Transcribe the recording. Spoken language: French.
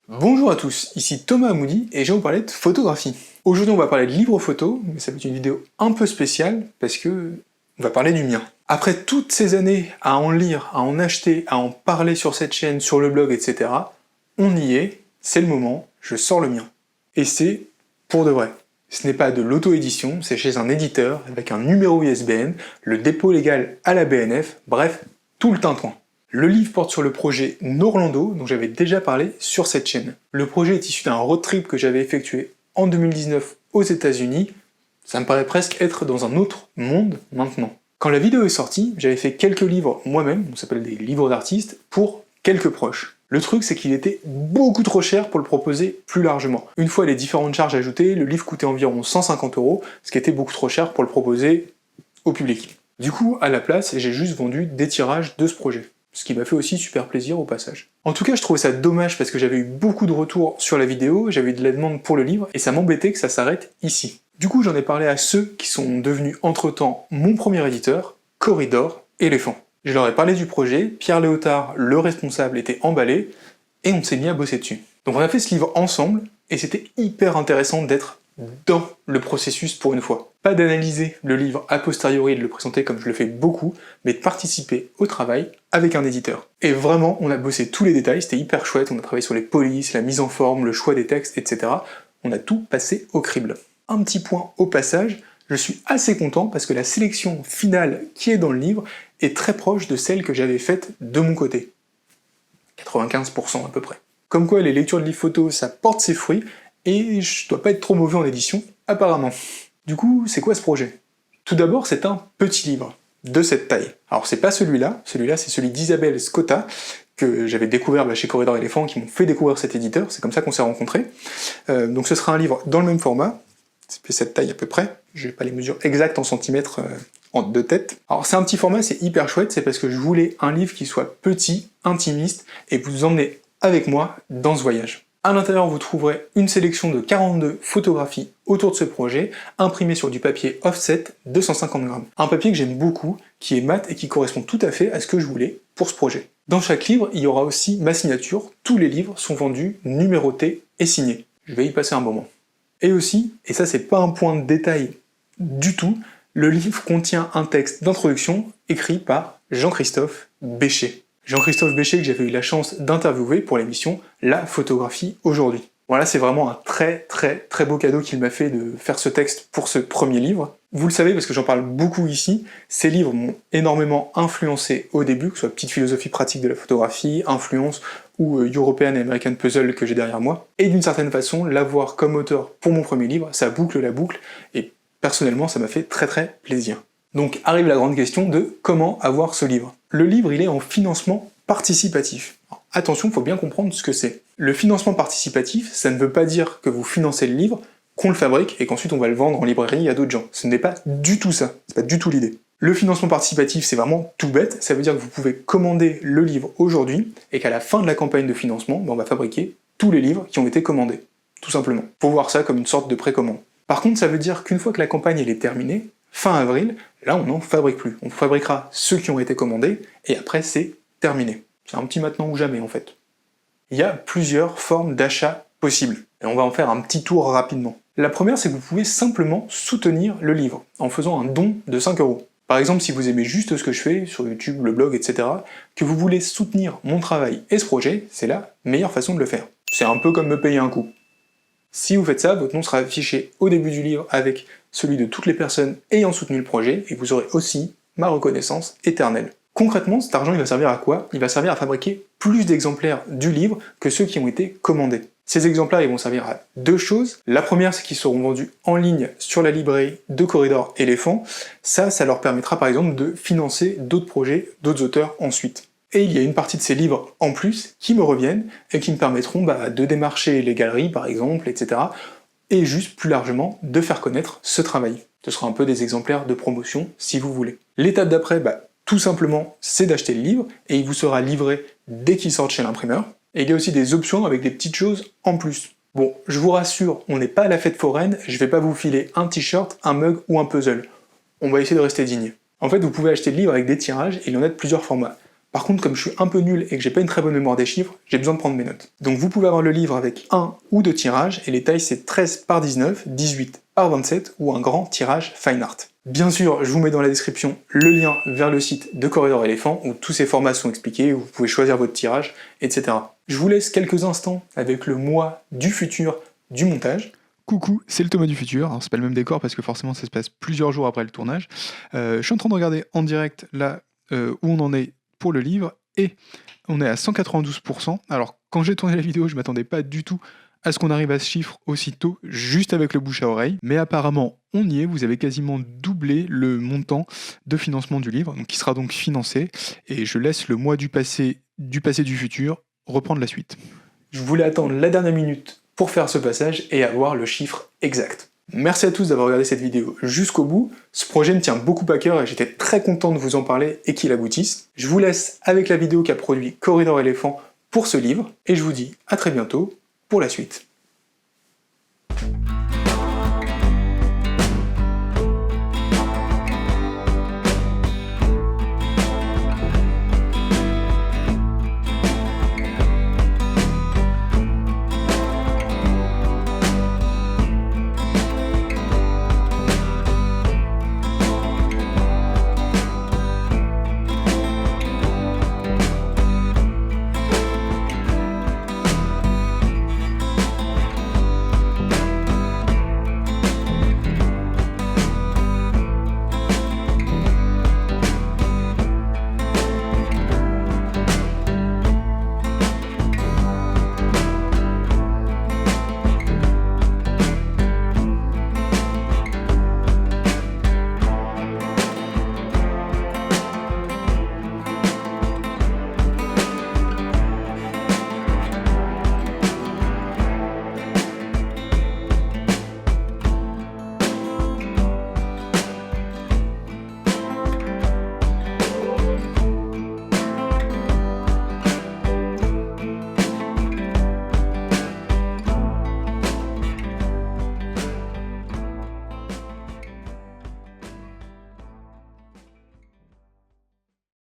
Bonjour à tous, ici Thomas Amoudi et je vais vous parler de photographie. Aujourd'hui on va parler de livres photos, mais ça va être une vidéo un peu spéciale parce que on va parler du mien. Après toutes ces années à en lire, à en acheter, à en parler sur cette chaîne, sur le blog, etc., on y est, c'est le moment, je sors le mien. Et c'est pour de vrai. Ce n'est pas de l'auto-édition, c'est chez un éditeur avec un numéro ISBN, le dépôt légal à la BNF, bref, tout le tintouin. Le livre porte sur le projet Norlando, dont j'avais déjà parlé sur cette chaîne. Le projet est issu d'un road trip que j'avais effectué en 2019 aux États-Unis. Ça me paraît presque être dans un autre monde maintenant. Quand la vidéo est sortie, j'avais fait quelques livres moi-même, on s'appelle des livres d'artistes, pour quelques proches. Le truc, c'est qu'il était beaucoup trop cher pour le proposer plus largement. Une fois les différentes charges ajoutées, le livre coûtait environ 150 €, ce qui était beaucoup trop cher pour le proposer au public. Du coup, à la place, j'ai juste vendu des tirages de ce projet. Ce qui m'a fait aussi super plaisir au passage. En tout cas, je trouvais ça dommage parce que j'avais eu beaucoup de retours sur la vidéo, j'avais eu de la demande pour le livre, et ça m'embêtait que ça s'arrête ici. Du coup, j'en ai parlé à ceux qui sont devenus entre-temps mon premier éditeur, Corridor Éléphant. Je leur ai parlé du projet, Pierre Léotard, le responsable, était emballé, et on s'est mis à bosser dessus. Donc on a fait ce livre ensemble, et c'était hyper intéressant d'être dans le processus pour une fois. Pas d'analyser le livre a posteriori et de le présenter comme je le fais beaucoup, mais de participer au travail avec un éditeur. Et vraiment, on a bossé tous les détails, c'était hyper chouette, on a travaillé sur les polices, la mise en forme, le choix des textes, etc. On a tout passé au crible. Un petit point au passage, je suis assez content parce que la sélection finale qui est dans le livre est très proche de celle que j'avais faite de mon côté. 95% à peu près. Comme quoi les lectures de livres photos, ça porte ses fruits, et je dois pas être trop mauvais en édition, apparemment. Du coup, c'est quoi ce projet? Tout d'abord, c'est un petit livre, de cette taille. Alors c'est pas celui-là c'est celui d'Isabelle Scotta, que j'avais découvert chez Corridor Éléphant, qui m'ont fait découvrir cet éditeur, c'est comme ça qu'on s'est rencontrés. Donc ce sera un livre dans le même format, c'est cette taille à peu près, j'ai pas les mesures exactes en centimètres de tête. Alors c'est un petit format, c'est hyper chouette, c'est parce que je voulais un livre qui soit petit, intimiste, et vous emmener avec moi dans ce voyage. À l'intérieur, vous trouverez une sélection de 42 photographies autour de ce projet, imprimées sur du papier offset 250 grammes. Un papier que j'aime beaucoup, qui est mat et qui correspond tout à fait à ce que je voulais pour ce projet. Dans chaque livre, il y aura aussi ma signature, tous les livres sont vendus, numérotés et signés. Je vais y passer un moment. Et aussi, et ça c'est pas un point de détail du tout, le livre contient un texte d'introduction écrit par Jean-Christophe Béchet. Jean-Christophe Béchet que j'avais eu la chance d'interviewer pour l'émission La photographie aujourd'hui. Voilà, c'est vraiment un très beau cadeau qu'il m'a fait de faire ce texte pour ce premier livre. Vous le savez parce que j'en parle beaucoup ici, ces livres m'ont énormément influencé au début, que ce soit Petite philosophie pratique de la photographie, Influence ou European et American Puzzle que j'ai derrière moi. Et d'une certaine façon, l'avoir comme auteur pour mon premier livre, ça boucle la boucle, et personnellement ça m'a fait très plaisir. Donc arrive la grande question de comment avoir ce livre. Le livre, il est en financement participatif. Alors, attention, il faut bien comprendre ce que c'est. Le financement participatif, ça ne veut pas dire que vous financez le livre, qu'on le fabrique et qu'ensuite on va le vendre en librairie à d'autres gens. Ce n'est pas du tout ça, c'est pas du tout l'idée. Le financement participatif, c'est vraiment tout bête, ça veut dire que vous pouvez commander le livre aujourd'hui et qu'à la fin de la campagne de financement, on va fabriquer tous les livres qui ont été commandés. Tout simplement. Faut voir ça comme une sorte de précommande. Par contre, ça veut dire qu'une fois que la campagne elle est terminée, fin avril, là on n'en fabrique plus. On fabriquera ceux qui ont été commandés, et après c'est terminé. C'est un petit maintenant ou jamais en fait. Il y a plusieurs formes d'achat possibles, et on va en faire un petit tour rapidement. La première, c'est que vous pouvez simplement soutenir le livre, en faisant un don de 5 €. Par exemple, si vous aimez juste ce que je fais, sur YouTube, le blog, etc., que vous voulez soutenir mon travail et ce projet, c'est la meilleure façon de le faire. C'est un peu comme me payer un coup. Si vous faites ça, votre nom sera affiché au début du livre avec celui de toutes les personnes ayant soutenu le projet, et vous aurez aussi ma reconnaissance éternelle. Concrètement, cet argent il va servir à quoi? Il va servir à fabriquer plus d'exemplaires du livre que ceux qui ont été commandés. Ces exemplaires ils vont servir à deux choses. La première, c'est qu'ils seront vendus en ligne sur la librairie de Corridor Éléphant. Ça leur permettra par exemple de financer d'autres projets, d'autres auteurs ensuite. Et il y a une partie de ces livres en plus qui me reviennent et qui me permettront de démarcher les galeries par exemple, etc. Et juste plus largement de faire connaître ce travail. Ce sera un peu des exemplaires de promotion si vous voulez. L'étape d'après, tout simplement, c'est d'acheter le livre et il vous sera livré dès qu'il sort de chez l'imprimeur. Et il y a aussi des options avec des petites choses en plus. Bon, je vous rassure, on n'est pas à la fête foraine, je vais pas vous filer un t-shirt, un mug ou un puzzle. On va essayer de rester digne. En fait, vous pouvez acheter le livre avec des tirages et il y en a de plusieurs formats. Par contre, comme je suis un peu nul et que j'ai pas une très bonne mémoire des chiffres, j'ai besoin de prendre mes notes. Donc vous pouvez avoir le livre avec un ou deux tirages, et les tailles c'est 13 par 19, 18 par 27 ou un grand tirage fine art. Bien sûr, je vous mets dans la description le lien vers le site de Corridor Elephant où tous ces formats sont expliqués, où vous pouvez choisir votre tirage, etc. Je vous laisse quelques instants avec le moi du futur du montage. Coucou, c'est le Thomas du futur. Alors c'est pas le même décor parce que forcément ça se passe plusieurs jours après le tournage. Je suis en train de regarder en direct là où on en est pour le livre et on est à 192%. Alors quand j'ai tourné la vidéo, je m'attendais pas du tout à ce qu'on arrive à ce chiffre aussitôt, juste avec le bouche à oreille. Mais apparemment, on y est, vous avez quasiment doublé le montant de financement du livre, donc qui sera donc financé. Et je laisse le moi du passé du futur reprendre la suite. Je voulais attendre la dernière minute pour faire ce passage et avoir le chiffre exact. Merci à tous d'avoir regardé cette vidéo jusqu'au bout. Ce projet me tient beaucoup à cœur et j'étais très content de vous en parler et qu'il aboutisse. Je vous laisse avec la vidéo qu'a produit Corridor Elephant pour ce livre et je vous dis à très bientôt pour la suite.